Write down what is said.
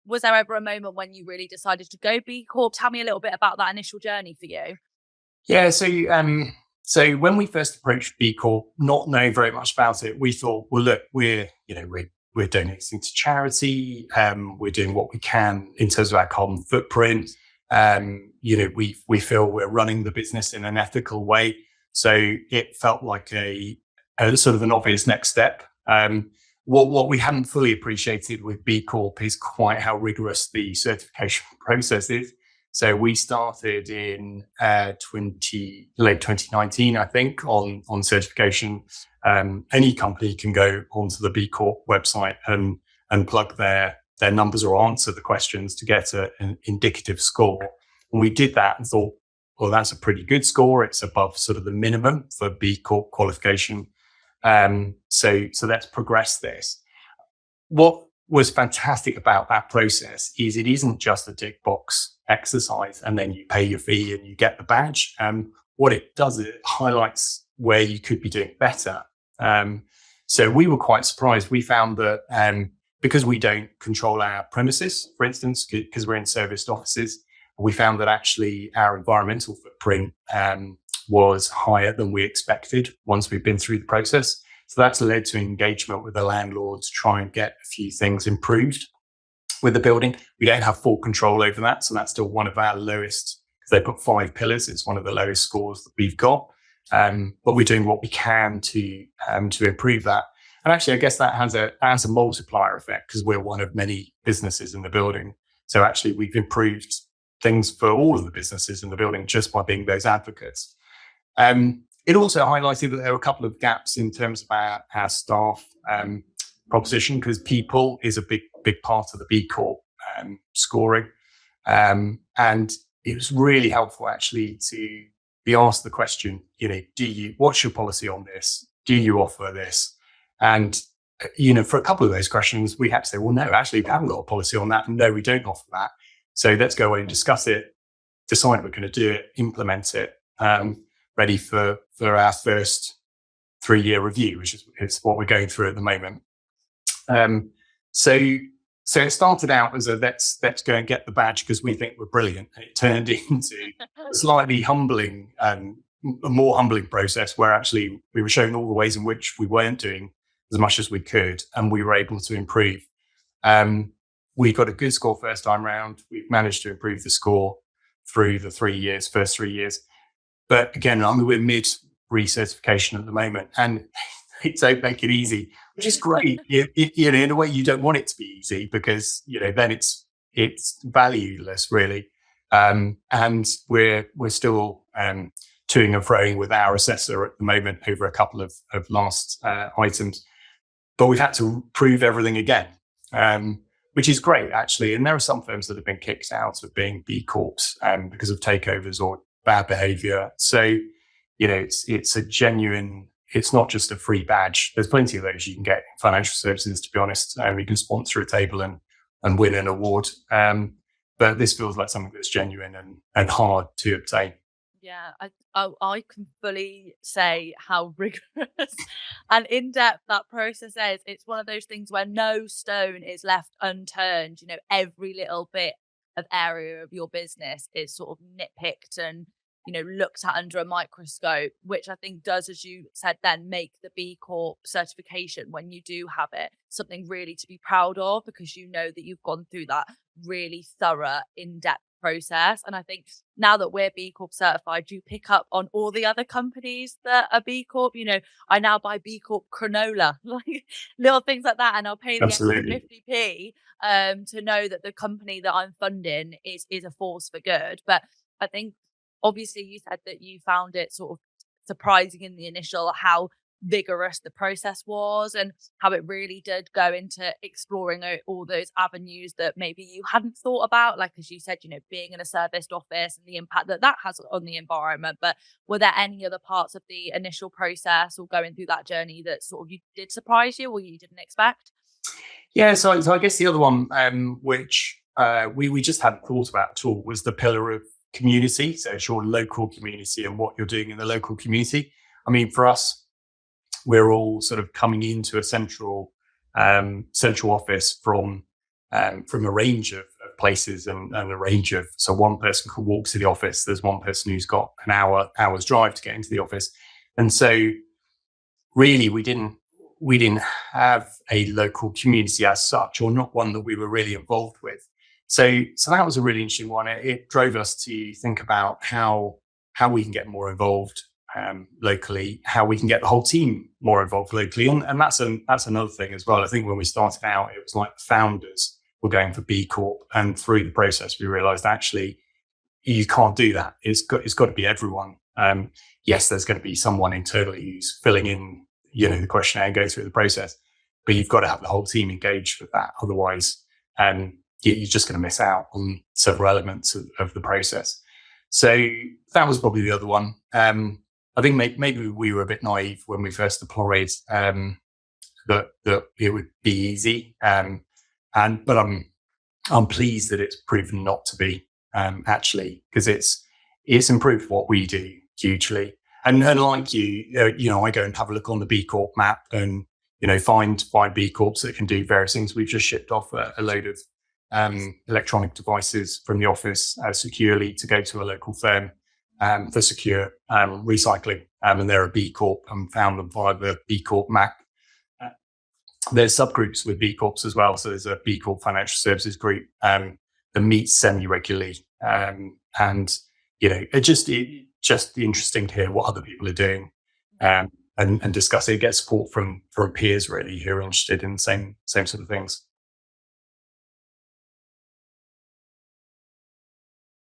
was there ever a moment when you really decided to go B Corp? Tell me a little bit about that initial journey for you. Yeah, so when we first approached B Corp, not knowing very much about it, we thought, well, look, we're donating to charity, we're doing what we can in terms of our carbon footprint. We feel we're running the business in an ethical way, so it felt like a sort of an obvious next step. What we hadn't fully appreciated with B Corp is quite how rigorous the certification process is. So we started in late 2019, I think, on certification. Any company can go onto the B Corp website and plug their numbers or answer the questions to get an indicative score. And we did that and thought, well, that's a pretty good score. It's above sort of the minimum for B Corp qualification. So let's progress this. What was fantastic about that process is it isn't just a tick box exercise and then you pay your fee and you get the badge. What it does is it highlights where you could be doing better. So we were quite surprised. We found that because we don't control our premises, for instance, because we're in serviced offices, we found that actually our environmental footprint was higher than we expected once we've been through the process. So that's led to engagement with the landlord to try and get a few things improved with the building. We don't have full control over that. So that's still one of our lowest, because they put 5 pillars. It's one of the lowest scores that we've got. But we're doing what we can to improve that. And actually, I guess that has a multiplier effect because we're one of many businesses in the building. So actually, we've improved things for all of the businesses in the building just by being those advocates. It also highlighted that there were a couple of gaps in terms of our staff proposition, because people is a big part of the B Corp scoring. And it was really helpful actually to be asked the question, what's your policy on this? Do you offer this? And, for a couple of those questions, we had to say, well, no, actually, we haven't got a policy on that. And no, we don't offer that. So let's go away and discuss it, decide we're going to do it, implement it, ready for our first 3-year review, which is what we're going through at the moment. So it started out as a let's go and get the badge because we think we're brilliant. And it turned into a slightly humbling and a more humbling process where actually we were shown all the ways in which we weren't doing as much as we could, and we were able to improve. We got a good score first time round. We've managed to improve the score through the first 3 years. But again, we're mid recertification at the moment, and they don't make it easy, which is great. In a way, you don't want it to be easy because then it's valueless, really. And we're still toing and froing with our assessor at the moment over a couple of last items, but we've had to prove everything again. Which is great, actually. And there are some firms that have been kicked out of being B Corps because of takeovers or bad behavior. So, it's a genuine, it's not just a free badge. There's plenty of those you can get in financial services, to be honest. You can sponsor a table and win an award. But this feels like something that's genuine and hard to obtain. Yeah, I can fully say how rigorous and in-depth that process is. It's one of those things where no stone is left unturned. Every little bit of area of your business is sort of nitpicked and, looked at under a microscope, which I think does, as you said then, make the B Corp certification, when you do have it, something really to be proud of, because you know that you've gone through that really thorough, in-depth process. And I think now that we're B Corp certified, you pick up on all the other companies that are B Corp. I now buy B Corp granola, like little things like that, and I'll pay the Absolutely. extra 50p to know that the company that I'm funding is a force for good. But I think obviously you said that you found it sort of surprising in the initial how vigorous the process was and how it really did go into exploring all those avenues that maybe you hadn't thought about, like as you said, being in a serviced office and the impact that has on the environment. But were there any other parts of the initial process or going through that journey that sort of you did surprise you or you didn't expect? Yeah, so I guess the other one which we just hadn't thought about at all was the pillar of community. So it's your local community and what you're doing in the local community. I mean, for us, we're all sort of coming into a central office from from a range of places and a range of. So one person could walk to the office. There's one person who's got an hour's drive to get into the office, and so really we didn't have a local community as such, or not one that we were really involved with. So that was a really interesting one. It drove us to think about how we can get more involved locally, how we can get the whole team more involved locally, and that's another thing as well. I think when we started out, it was like the founders were going for B Corp, and through the process, we realised actually you can't do that. It's got to be everyone. Yes, there's going to be someone internally who's filling in, the questionnaire and go through the process, but you've got to have the whole team engaged with that. Otherwise, you're just going to miss out on several elements of the process. So that was probably the other one. I think maybe we were a bit naive when we first deployed that it would be easy, but I'm pleased that it's proven not to be actually, because it's improved what we do hugely. And like I go and have a look on the B Corp map and find B Corps that can do various things. We've just shipped off a load of electronic devices from the office securely to go to a local firm for secure recycling, and they're a B Corp, and found them via the B Corp map. There's subgroups with B Corps as well. So there's a BCorp Financial Services group that meets semi-regularly, and it's just interesting to hear what other people are doing and discuss it. Get support from peers really who are interested in the same sort of things.